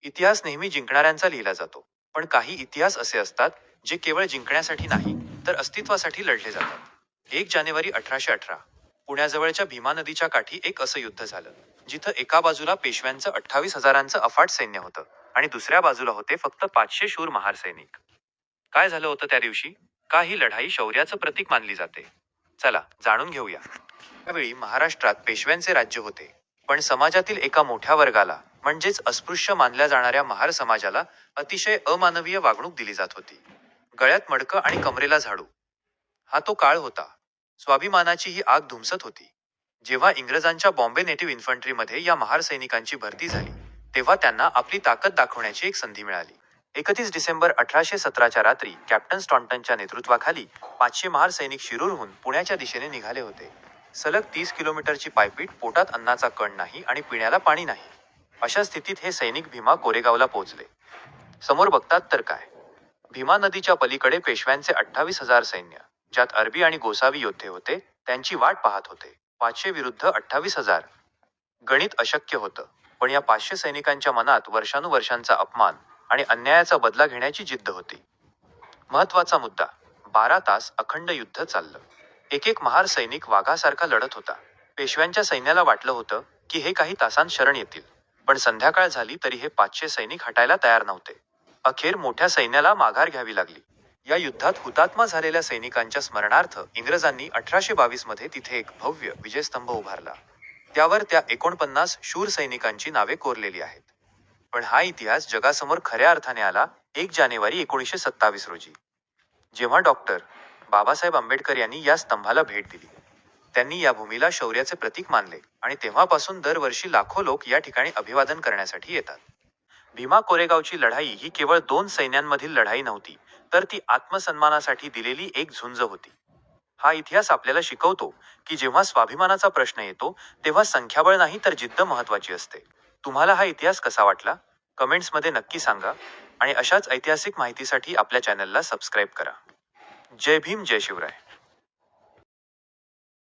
इतिहास नेहमी जिंकणाऱ्यांचा लिहिला जातो. पण काही इतिहास असे असतात जे केवळ जिंकण्यासाठी नाही, तर अस्तित्वासाठी लढले जातात. 1 जानेवारी 1818 पुण्याजवळच्या भीमा नदीच्या काठी एक असं युद्ध झालं, जिथं एका बाजूला पेशव्यांचं 28,000चं अफाट सैन्य होतं आणि दुसऱ्या बाजूला होते फक्त 500 शूर महार सैनिक. काय झालं होतं त्या दिवशी? का ही लढाई शौर्याचं प्रतीक मानली जाते? चला जाणून घेऊया. त्यावेळी महाराष्ट्रात पेशव्यांचे राज्य होते. पण समाजातील एका मोठ्या वर्गाला, म्हणजेच अस्पृश्य मानल्या जाणाऱ्या महार समाजाला अतिशय अमानवीय वागणूक दिली जात होती. गळ्यात मडकं आणि कमरेला झाडू. हा तो काळ होता. स्वाभिमानाची ही आग धुमसत होती. जेव्हा इंग्रजांच्या बॉम्बे नेटिव्ह इन्फंट्रीमध्ये या महार सैनिकांची भरती झाली, तेव्हा त्यांना आपली ताकद दाखवण्याची एक संधी मिळाली. 31 डिसेंबर 1817च्या रात्री कॅप्टन स्टॉन्टनच्या नेतृत्वाखाली 500 महार सैनिक शिरूरहून पुण्याच्या दिशेने निघाले होते. सलग 30 किलोमीटरची पायपीट, पोटात अन्नाचा कण नाही आणि पिण्याला पाणी नाही. अशा स्थितीत हे सैनिक भीमा कोरेगावला पोहोचले. समोर बघतात तर काय, भीमा नदीच्या पलीकडे पेशव्यांचे 28,000 सैन्य, ज्यात अरबी आणि गोसावी योद्धे होते, त्यांची वाट पाहत होते. 500 विरुद्ध 28,000. गणित अशक्य होतं. पण या 500 सैनिकांच्या मनात वर्षानुवर्षांचा अपमान आणि अन्यायाचा बदला घेण्याची जिद्द होती. महत्वाचा मुद्दा, 12 तास अखंड युद्ध चाललं. एक एक महार सैनिक वाघासारखा लढत होता. पेशव्यांच्या सैन्याला वाटलं होतं की हे काही तासांत शरण येतील. पण संध्याकाळ झाली तरी हे 500 सैनिक हटायला तयार नव्हते. अखेर मोठ्या सैन्याला माघार घ्यावी लागली. या युद्धात हुतात्मा झालेल्या सैनिकांच्या स्मरणार्थ इंग्रजांनी 1822 मध्ये तिथे एक भव्य विजयस्तंभ उभारला. त्यावर त्या 49 शूर सैनिकांची नावे कोरलेली आहेत. पण हा इतिहास जगासमोर खऱ्या अर्थाने आला 1 जानेवारी 1927 रोजी, जेव्हा डॉक्टर बाबासाहेब आंबेडकर यांनी या स्तंभाला भेट दिली. त्यांनी या भूमीला शौर्याचे प्रतीक मानले आणि तेव्हापासून दरवर्षी लाखो लोक या ठिकाणी अभिवादन करण्यासाठी येतात. भीमा कोरेगावची लढाई ही केवळ दोन सैन्यांमधील लढाई नव्हती, तर ती आत्मसन्मानासाठी दिलेली एक झुंज होती. हा इतिहास आपल्याला शिकवतो की जेव्हा स्वाभिमानाचा प्रश्न येतो, तेव्हा संख्याबळ नाही तर जिद्द महत्वाची असते. तुम्हाला हा इतिहास कसा वाटला? कमेंट्समध्ये नक्की सांगा आणि अशाच ऐतिहासिक माहितीसाठी आपल्या चॅनलला सबस्क्राईब करा. जय भीम, जय शिवराय.